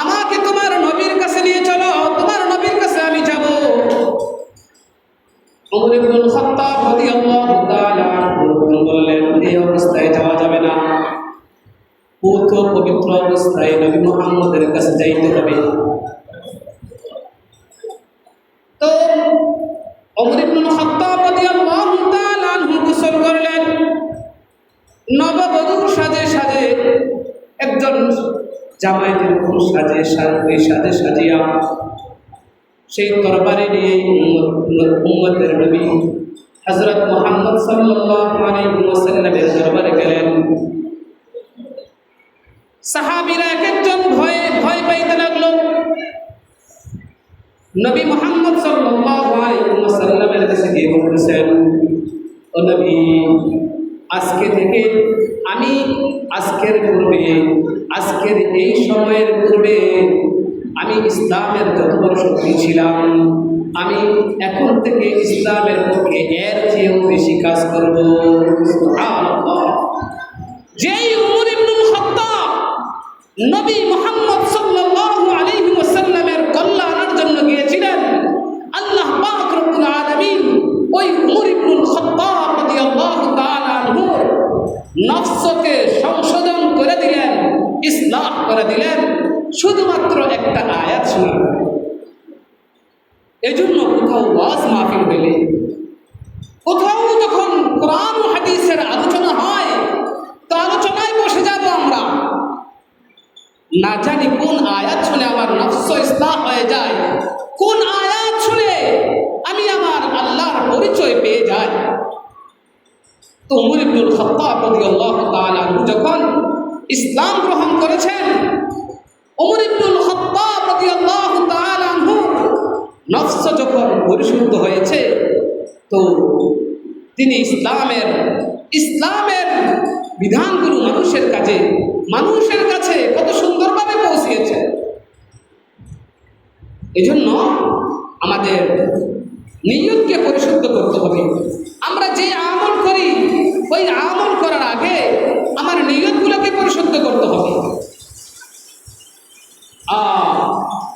আমাকে তোমার নবীর কাছে নিয়ে চলো, তোমার নবীর কাছে আমি যাব। ওমর ইবনুল খাত্তাব রাদিয়াল্লাহু তাআলা আনহু বললেন, এই অবস্থায় যাওয়া যাবে না, পবিত্র অবস্থায় নবী মুহাম্মদের কাছে যাইতে হবে। তো ওমর ইবনুল খাত্তাব রাদিয়াল্লাহু তাআলা আনহু গোসল করলেন, নববধূর সাজে সাজে, একজন জামাইদের পুরুষ সাজে সাজে সাজিয়া সেই তরবারি নিয়ে উম্মতের নবী হযরত মুহাম্মদ সাল্লাল্লাহু আলাইহি ওয়াসাল্লামের দরবারে গেলেন। সাহাবীরা এক একজন ভয়ে ভয় পাইতে লাগলো। নবী মুহাম্মদ সাল্লাল্লাহু আলাইহি ওয়াসাল্লামের কাছে গিয়ে বলতেছেন, ও নবী, আজকে থেকে আমি আজকের পূর্বে, আজকের এই সময়ের পূর্বে আমি ইসলামের যত বড় শক্তি ছিলাম, আমি এখন থেকে ইসলামের পক্ষে এর চেয়েও বেশি কাজ করব। সুবহানাল্লাহ। যেই ওমর ইবনুল খাত্তাব নবী মুহাম্মদ সাল্লাল্লাহু আলাইহি ওয়াসাল্লামের কল্যাণের জন্য গিয়েছিলেন, আল্লাহ পাক রব্বুল আলামিন ওই ওমর ইবনুল খাত্তাব রাদিয়াল্লাহু তাআলা আনহুর নফসকে সংশোধন করে দিলেন, ইসলাহ করে দিলেন, শুধুমাত্র একটা আয়াত শুনে। এজন্য কোথাও ওয়াজ মাহফিল হইলে, কোথাও যখন কোরআন ও হাদিসের আলোচনা হয়, তো আলোচনায় বসে যাব আমরা, না জানি কোন আয়াত শুনে আমার নফস ইসলাহ হয়ে যায়, কোন আয়াত শুনে আমি আমার আল্লাহর পরিচয় পেয়ে যাই। তো ওমর ইবনুল খাত্তাব রাদিয়াল্লাহু তাআলা আনহু যখন ইসলাম গ্রহণ করেছেন, ওমর ইবনুল খাত্তাব রাদিয়াল্লাহু তাআলা আনহু নফস যখন পরিশুদ্ধ হয়েছে, তো তিনি ইসলামের বিধানগুলো মানুষের কাছে কত সুন্দরভাবে পৌঁছিয়েছেন। এজন্য আমাদের নিয়তকে পরিশুদ্ধ করতে হবে। আমরা যে আমল করি, ওই আমল করার আগে আমার নিয়তগুলোকে পরিশুদ্ধ করতে হবে।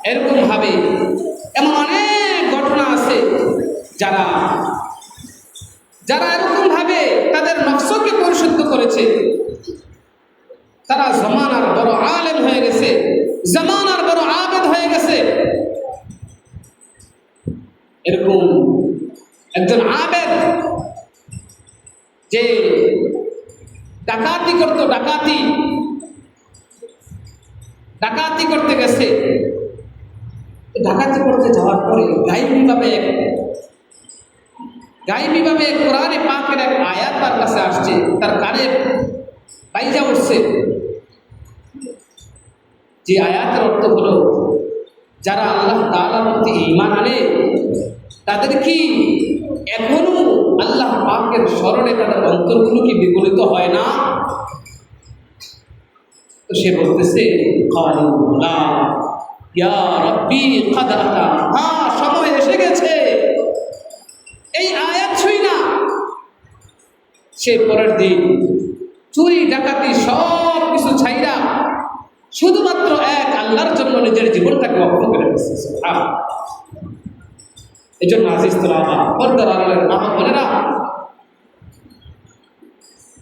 এরকম ভাবে এমন অনেক ঘটনা আছে, যারা এরকম ভাবে তাদের নফসকে পরিশুদ্ধ করেছে, তারা জামানার বড় আলেম হয়ে গেছে, জামানার বড় আবেদ হয়ে গেছে। এরকম একজন আবেদ যে ডাকাতি করতো, ডাকাতি করতে গেছে, ডাকাতি করতে যাওয়ার পরে গায়েবীভাবে কোরআনে পাকের এক আয়াত তার কাছে আসছে, তার কানে বাইজা উঠছে। যে আয়াতের অর্থ হলো, যারা আল্লাহ তাআলার প্রতি ঈমান আনে তাদের কি এখনো আল্লাহ পাকের স্মরণে তাদের অন্তরগুলো কি বিগলিত হয় না? তো সে বলতেছে, ক্বালু লা ইয়া রাব্বি ক্বাদ আতা, হ্যাঁ সময় এসে গেছে এই আয়াত ছুঁই না। সে পরের দিন চুরি ডাকাতি সব কিছু ছাইরা শুধুমাত্র এক আল্লাহর জন্য নিজের জীবনটাকে অর্পণ করে দিচ্ছে। এই জন্য আজিজ তোলাবা, পর্দার আড়ালের মা বোনেরা,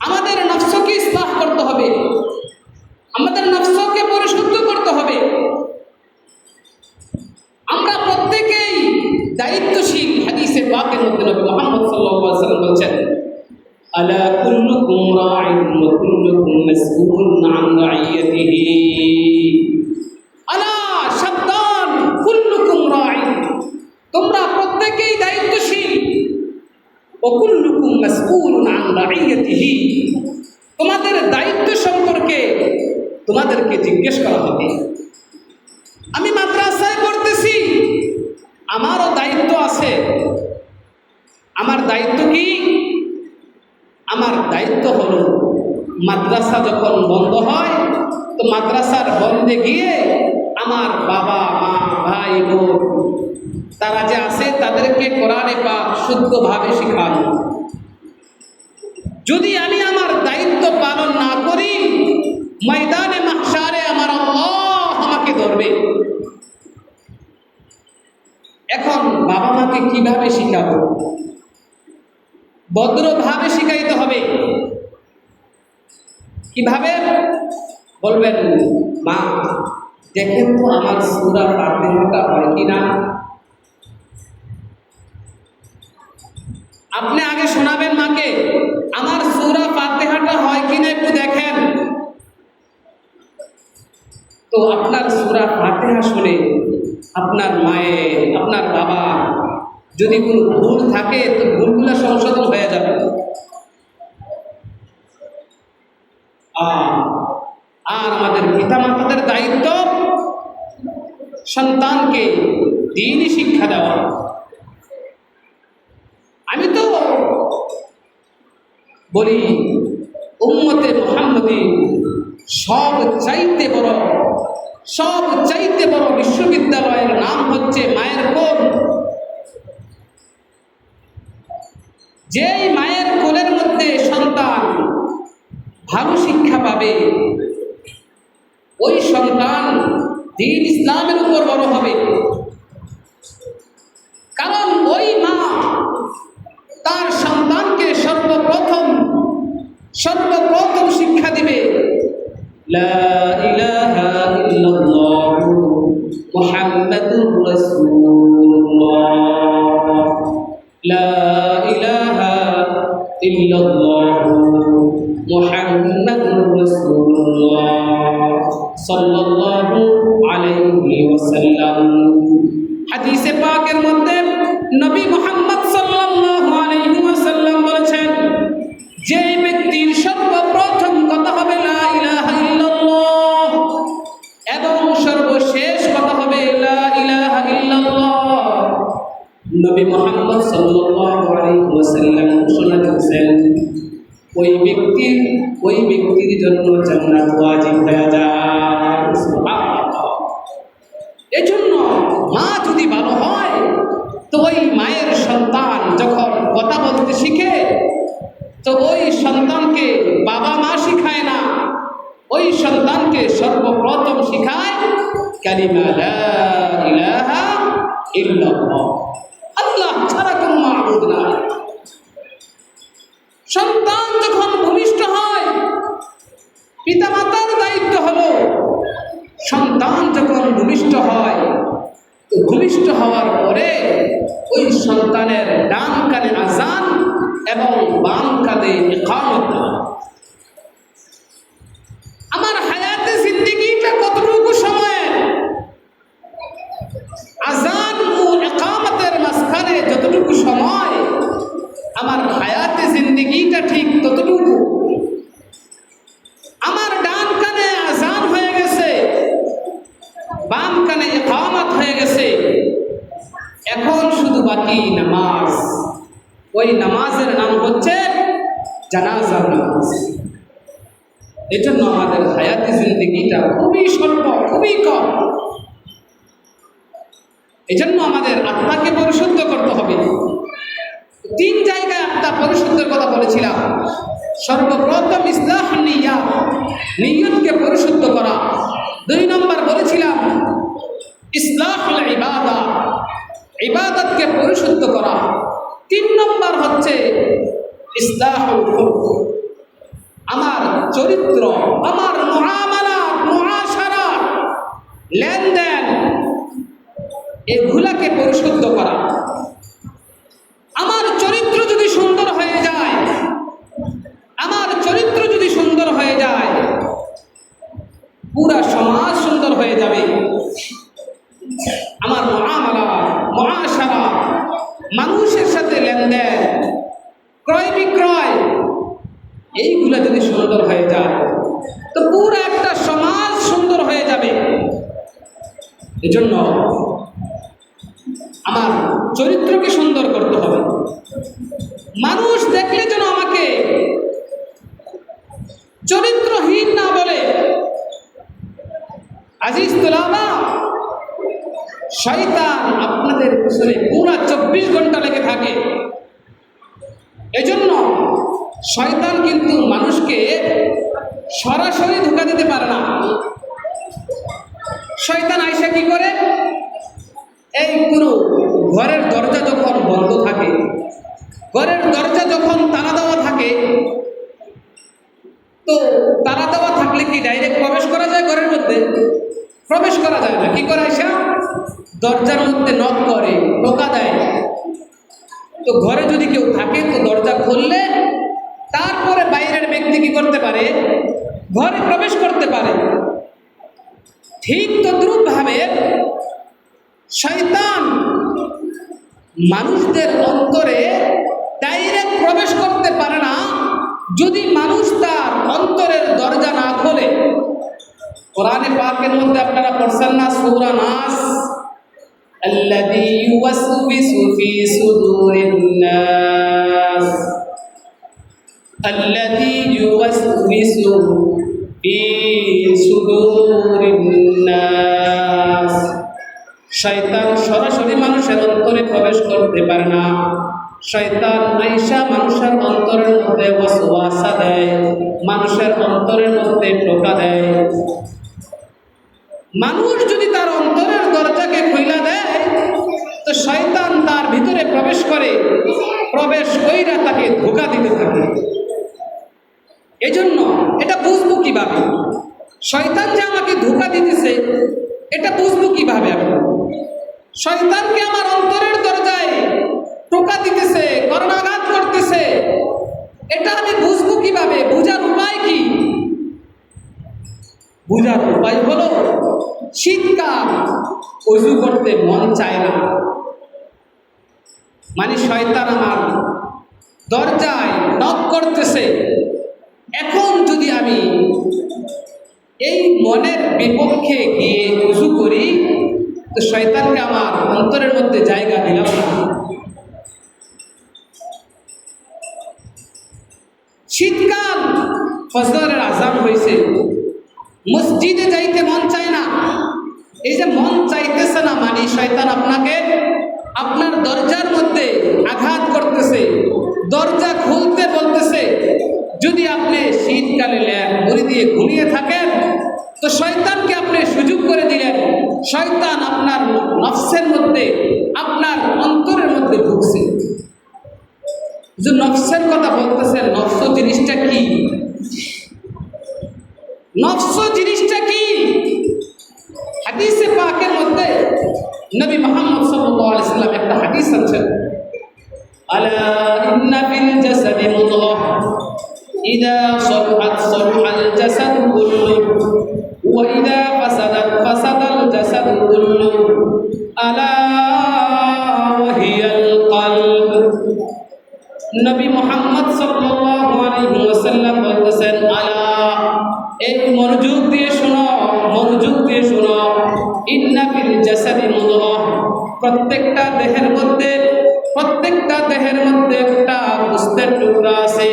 আমাদের নফসকে ইসলাহ করতে হবে, আমাদের নফসকে পরিশুদ্ধ করতে হবে। আমরা প্রত্যেকেই দায়িত্বশীল। হাদিসে পাকের মধ্যে নবী মুহাম্মদ সাল্লাল্লাহু আলাইহি ওয়াসাল্লাম বলেছেন, আলা কুল্লুকুম রাইন ওয়া কুল্লুকুম মাসউলুন আন রাইয়াতিহি। আলা সাবধান, কুল্লুকুম রাইন, তোমরা প্রত্যেকেই দায়িত্বশীল, ওয়া কুল্লুকুম মাসউলুন আন রাইয়াতিহি, তোমাদের দায়িত্ব সম্পর্কে তোমাদেরকে জিজ্ঞেস করা হবে। আমি মাদ্রাসায় পড়তেছি, আমারও দায়িত্ব আছে। আমার দায়িত্ব কি? আমার দায়িত্ব হলো মাদ্রাসা যখন বন্ধ হয় তো মাদ্রাসার বন্ধে গিয়ে আমার বাবা মা ভাই বোন তারা যে আছে তাদেরকে কোরআনে পাক শুদ্ধভাবে শেখানো। যদি আমি আমার দায়িত্ব পালন না করি, ময়দানে মাহশারে আমার আল্লাহ আমাকে ধরবে। এখন বাবা মাকে কিভাবে শিখাবো? ভদ্রভাবে শিখাইতে হবে। কিভাবে? বলবেন, মা দেখেন তো আমার সূরা ফাতিহাটা হয় কিনা। আপনি আগে শোনাবেন মাকে, আমার সূরা ফাতিহাটা হয় কিনা একটু দেখেন। তো আপনার সূরা ফাতিহা শুনে আপনার মায়ের, আপনার বাবা যদি কোনো ভুল থাকে তো ভুলগুলো সংশোধন হয়ে যাবে। আর আমাদের পিতামাতাদের দায়িত্ব সন্তানকে দ্বীনি শিক্ষা দেওয়া। আমি তো বলি, উম্মতে মুহাম্মদী সব চাইতে বড় বিশ্ববিদ্যালয়ের নাম হচ্ছে মায়ের কোল। যেই মায়ের কোলের মধ্যে সন্তান ভালো শিক্ষা পাবে, ওই সন্তান দ্বীন ইসলামের উপর বড় হবে। কারণ ওই মা তার সন্তানকে সর্বপ্রথম শিক্ষা দিবে, লা ইলাহা ইল্লাল্লাহ মুহাম্মাদুর রাসূলুল্লাহ, লা ইলাহা ইল্লাল্লাহ মুহাম্মাদুর রাসূলুল্লাহ সাল্লাল্লাহু আলাইহি ওয়াসাল্লাম। হাদিসে পাকের মধ্যে নবী মুহাম্মদ সাল্লাল্লাহু আলাইহি ওয়াসাল্লাম বলেছেন, যে ব্যক্তির সর্বপ্রথম কথা হবে লা ইলাহা ইল্লাল্লাহ এবং সর্বশেষ কথা হবে লা ইলাহা ইল্লাল্লাহ, নবী মুহাম্মদ সাল্লাল্লাহু আলাইহি ওয়াসাল্লাম ঘোষণা করেছেন, ওই ব্যক্তির জন্য জান্নাত ওয়াজিব হয়ে যায়। সুবহানাল্লাহ। এজন্য মা যদি ভালো হয় তো ওই মায়ের সন্তান যখন কথা বলতে শিখে তো ওই সন্তানকে বাবা মা শিখায় না, ওই সন্তানকে সর্বপ্রথম শিখায় কালিমা লা ইলাহা ইল্লাল্লাহ, আল্লাহ ছাড়া কোনো মাবুদ নাই। সন্তান যখন ভূমিষ্ঠ হয়, পিতামাতার দায়িত্ব হলো সন্তান যখন ভূমিষ্ঠ হয় তো ভূমিষ্ঠ হওয়ার পরে ওই সন্তানের ডান কানে আযান এবং বাম কানে ইকামত। আমার হায়াতে জিন্দেগিটা কতটুকু সময়, জানাজার নামাজ। এই জন্য আমাদের হায়াতি জিন্দেগিটা খুবই স্বল্প, খুবই কম। এই জন্য আমাদের আত্মাকে পরিশুদ্ধ করতে হবে। 3 জায়গায় আত্মা পরিশুদ্ধের কথা বলেছিলাম। সর্বপ্রথম ইসলাহ নিয়াত, নিয়তকে পরিশুদ্ধ করা। 2 নম্বর বলেছিলাম ইসলাহুল ইবাদা, ইবাদতকে পরিশুদ্ধ করা। 3 নম্বর হচ্ছে ইসলাহুল খুলক, আমার চরিত্র, আমার মুআমালাত, মুআশারাত, লেনদেন, এগুলাকে পরিশুদ্ধ করা। আমার চরিত্র যদি সুন্দর হয়ে যায়, আমার চরিত্র যদি সুন্দর হয়ে যায়, পুরা সমাজ সুন্দর হয়ে যাবে। আমার মুআমালাত, মুআশারাত, মানুষের সাথে লেনদেন, ক্রয় বিক্রয়, এইগুলা যদি সুন্দর হয়ে যায় তো পুরো একটা সমাজ সুন্দর হয়ে যাবে। এজন্য আমার চরিত্রকে সুন্দর করতে হবে। মানুষ দেখলে যেন আমাকে চরিত্রহীন না বলে। আজিজ তোলাবা, শয়তান আপনাদের পিছনে পুরা 24 ঘন্টা লেগে থাকে। এজন্য শয়তান কিন্তু মানুষকে সরাসরি ধোঁকা দিতে পারে না। শয়তান আইসা কি করে, এই কোনো ঘরের দরজা যখন বন্ধ থাকে, ঘরের দরজা যখন তালা দেওয়া থাকে, তো তালা দেওয়া থাকলে কি ডাইরেক্ট প্রবেশ করা যায় ঘরের মধ্যে? প্রবেশ করা যায় না। কি করে আইসা দরজার মধ্যে নক করে, টোকা দেয়। তো ঘরে যদি কেউ থাকে তো দরজা খুললে তারপরে বাইরের ব্যক্তি কি করতে পারে, ঘরে প্রবেশ করতে পারে। ঠিক তদ্রূপভাবে শয়তান মানুষদের অন্তরে ডাইরেক্ট প্রবেশ করতে পারে না যদি মানুষ তার অন্তরের দরজা না খোলে। কোরআনে পাকের মধ্যে আপনারা পড়ছেন না সূরা নাস, আল্লাযী ইউওয়াসউইসু ফি সুদুরিন নাস, আল্লাযী ইউওয়াসউইসু ফি সুদুরিন নাস। শয়তান সরাসরি মানুষের অন্তরে প্রবেশ করতে পারে না। শয়তান আইসা মানুষের অন্তরের মধ্যে ওয়াসওয়াসা দেয়, মানুষের অন্তরের মধ্যে টোকা দেয়। মানুষ যদি তার অন্তরের দরজাকে খুইলা দেয় তো শয়তান তার ভিতরে প্রবেশ করে, প্রবেশ কইরা তাকে ধোঁকা দিতে থাকে। এজন্য এটা বুঝবো কিভাবে শয়তান যে আমাকে ধোঁকা দিতেছে, এটা বুঝবো কিভাবে? আমি শয়তানকে আমার অন্তরের দরজায় টোকা দিতেছে, কর্ণাঘাত করতেছে, এটা আমি বুঝবো কিভাবে? বুঝার উপায় কি? বুঝার উপায় হলো শীতকাল, ওযু করতে মন চায় না, মানে শয়তান আমার দরজায় নক করতেছে। এখন যদি আমি এই মনের বিপক্ষে গিয়ে ওযু করি তো শয়তানকে আমার অন্তরের মধ্যে জায়গা দিলাম না। শীতকাল, ফজরের আযান হয়েছে, মসজিদে যাইতে মন চায় না। এই যে মন চাইতেছে না, মানে শয়তান আপনাকে আপনার দরজার মধ্যে আঘাত করতেছে, দরজা খুলতে বলতেছে। যদি আপনি শীতকালে ল্যাম্প মুড়ি দিয়ে ঘুমিয়ে থাকেন তো শয়তানকে আপনি সুযোগ করে দিলেন। শয়তান আপনার নফসের মধ্যে, আপনার অন্তরের মধ্যে ঢুকছে। যে নফসের কথা বলতেছেন, নফস জিনিসটা কি? নফস জিনিসটা কি? হাদিসে পাকের মধ্যে নবী মুহাম্মদ সাল্লাল্লাহু আলাইহি সাল্লাম একটা হাদিস আছেন, আলা ইন্না ফিল জাসাদি মুদগাহ ইযা সালহাত সালহাল জাসাদু কুল্লুহু ওয়া ইযা ফাসাদাত ফাসাদাল জাসাদু কুল্লুহু আলা ওয়া হিয়াল কলব। নবী মুহাম্মদ সাল্লাল্লাহু আলাইহি ওয়াসাল্লাম বলতেছেন, আলা, এই মনোযোগ দিয়ে শোনো, মনোযোগ দিয়ে শোনো, ইন্না ফিল জাসাদি মুদগাহ, প্রত্যেকটা দেহের মধ্যে একটা গোশতের টুকরা আছে।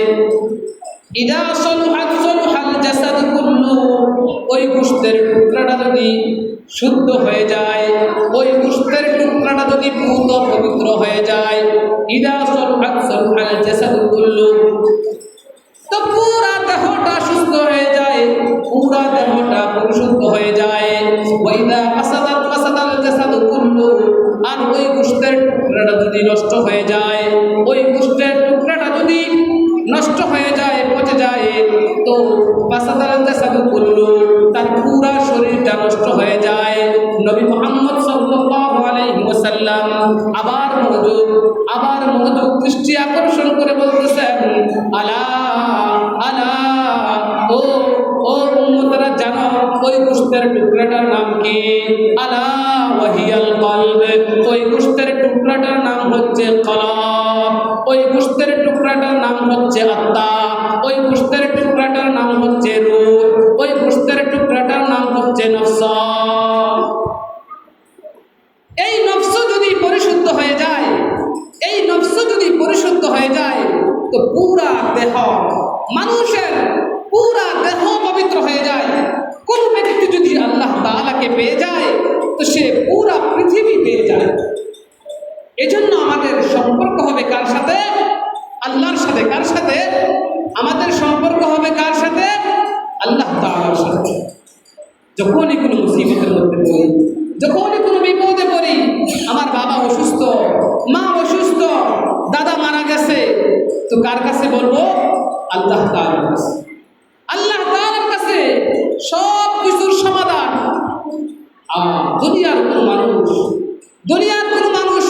ইদা সলুহাত সলুহাল জাসাদু কুল্লু, ওই গোশতের টুকরাটা যদি শুদ্ধ হয়ে যায়, ওই গোশতের টুকরাটা যদি পূর্ণ পবিত্র হয়ে যায়, ইদা সলুহাত সলুহাল জাসাদু কুল্লু, তো পুরা দেহটা সুস্থ হয়ে যায়, পুরা দেহটা পরিশুদ্ধ হয়ে যায়। ওয়াইদা ফাসাদাত ফাসাদাল জাসাদু কুল্লু, আর ওই গোশতের টুকরাটা যদি নষ্ট হয়ে যায়, ওই গোশতের টুকরাটা যদি নষ্ট হয়ে যায়, পচে যায়, তো ফাসাদাল জাসাদু কুল্লু, তার পুরা শরীরটা নষ্ট হয়ে যায়। নবী মুহাম্মদ সাল্লাল্লাহু আলাইহি ওয়াসাল্লাম আবার মনোযোগ দৃষ্টি আকর্ষণ করে বলতেছেন, আলা আলা, ও উম্মতরা জানো ওই গোশতের টুকরাটার নাম কি? আলা ওয়াহিয়াল কলব, ওই গোশতের টুকরাটার নাম হচ্ছে কলব, ওই গোশতের টুকরাটার নাম হচ্ছে আত্মা, ওই গোশতের টুকরাটার নাম হচ্ছে রূহ, ওই গোশতের টুকরাটার নাম হচ্ছে নফস। এই নফস যদি পরিশুদ্ধ হয়ে যায়, এই নফস যদি পরিশুদ্ধ হয়ে যায়, তো পুরা দেহ, মানুষের পুরা দেহ পবিত্র হয়ে যায়। কোন ব্যক্তি যদি আল্লাহ তাআলাকে পেয়ে যায়, তো সে পুরা পৃথিবী পেয়ে যায়। এজন্য আমাদের সম্পর্ক হবে কার সাথে? আল্লাহর সাথে। কার সাথে? আমাদের সম্পর্ক হবে কার সাথে? আল্লাহ তাআলার সাথে। যখনই কোনো মুসিবতের মধ্যে পড়ি, যখনই কোনো বিপদে পড়ি, আমার বাবা অসুস্থ, মা অসুস্থ, দাদা মারা গেছে, তো কার কাছে বলবো? আল্লাহ তাআলার কাছে। আল্লাহ তাআলার কাছে সব কিছুর সমাধান। দুনিয়ার কোনো মানুষ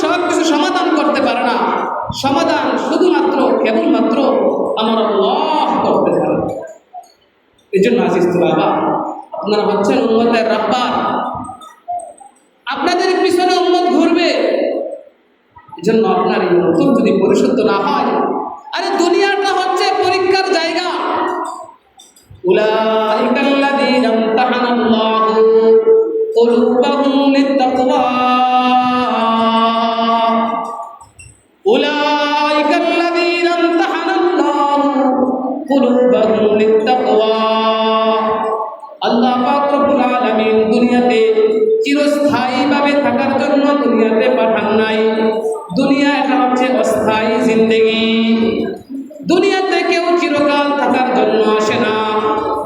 সব কিছু সমাধান করতে পারে না। সমাধান শুধুমাত্র কেবলমাত্র আমার আল্লাহ করতে পারে। এই জন্য আজিজ বাবা, আপনারা হচ্ছেন উম্মতের রাহবার, আপনাদের পিছনে উম্মত ঘুরবে। এই জন্য আপনার এই অন্তর যদি পরিশুদ্ধ না হয়, আরে দুনিয়াটা হচ্ছে পরীক্ষার জায়গা। উলাইকাল্লাযীনা ইমতাহানাল্লাহু কুলুবাহুম লিত-তাকওয়া, উলাইকাল্লাযীনা ইমতাহানাল্লাহু কুলুবাহুম লিত-তাকওয়া। আল্লাহ পাক রব্বুল আলামিন দুনিয়াতে চিরস্থায়ীভাবে থাকার জন্য দুনিয়াতে পাঠান নাই। দুনিয়া এটা হচ্ছে অস্থায়ী জিন্দেগি। দুনিয়াতে কেউ চিরকাল থাকার জন্য আসে না।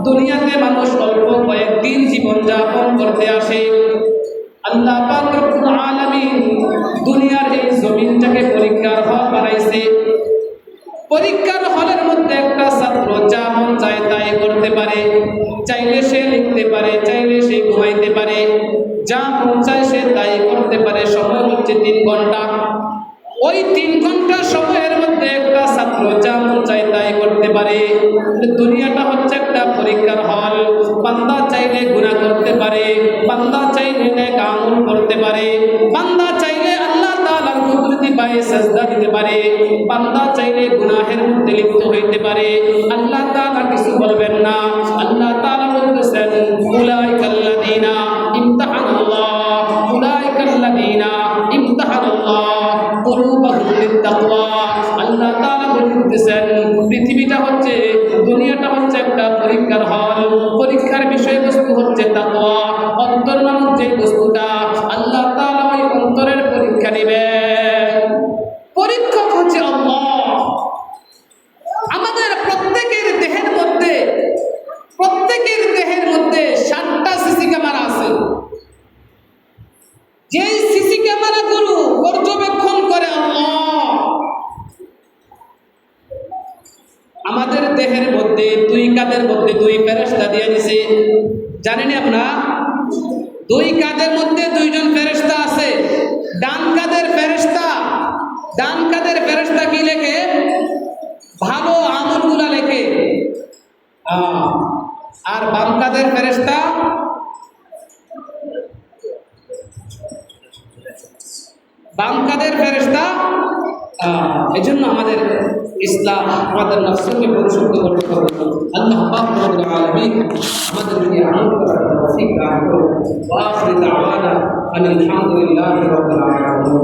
দুনিয়াতে মানুষ অল্প কয়েকদিন জীবনযাপন করতে আসে। আল্লাহ পাক রব্বুল আলামিন দুনিয়ার এই জমিনটাকে পরীক্ষার হল বানাইছে। পরীক্ষার হলের মধ্যে একটা ছাত্র যা মন চায় তাই করতে পারে, চাইলে সে লিখতে পারে, চাইলে সে ঘুমাইতে পারে, যা মন চায় সে তাই করতে পারে। সময় হচ্ছে 3 ঘন্টা। ওই 3 ঘন্টা সময়ের মধ্যে একটা ছাত্র যা মন চায় তাই করতে পারে। দুনিয়াটা হচ্ছে একটা পরীক্ষার হল। বান্দা চাইলে গুনাহ করতে পারে, বান্দা চাইলে নেক আমল করতে পারে, বান্দা চাইলে আল্লাহ তাআলার কুদরতি পায়ে সিজদা দিতে পারে, বান্দা চাইলে গুনাহের মধ্যে লিপ্ত হইতে পারে। আল্লাহ তাআলা কিছু বলবেন না। আল্লাহ তাআলা বলতেছেন, উলাইকাল্লাযীনা ইমতাহানাল্লাহ, উলাইকাল্লাযীনা ইমতাহানাল্লাহ কুলুবাহুম লিত-তাকওয়া। আল্লাহ তাআলা বলতেছেন, পৃথিবীটা হচ্ছে, দুনিয়াটা হচ্ছে একটা পরীক্ষার হল। পরীক্ষার বিষয়বস্তু হচ্ছে তাকওয়া। অন্তর নামক যে বস্তুটা, আল্লাহ তাআলা ওই অন্তরের পরীক্ষা নেবেন। পরীক্ষক হচ্ছে আল্লাহ। আমাদের প্রত্যেকের দেহের মধ্যে 7টা সিসি ক্যামেরা আছে। যেই সিসি ক্যামেরাগুলো পর্যবেক্ষণ করে আল্লাহ। আমাদের দেহের মধ্যে 2 কাঁধের মধ্যে 2 ফেরেশতা দিয়ে দিয়েছে, জানেন আপনারা? 2 কাঁধের মধ্যে 2 জন ফেরেশতা আছে। ডান কাঁধের ফেরেশতা কি লেখে? ভালো আমলগুলা লেখে। আর বাম কাঁধের ফেরেশতা এই জন্য আমাদের ইসলাম, আমাদের নফসকে পরিশুদ্ধ করতে হবে। আল্লাহ পাক রব্বুল আলামিন আমাদেরকে আমল করার তৌফিক দান করুন। ওয়া আখিরু দাওয়ানা আলহামদুলিল্লাহি রাব্বিল আলামিন।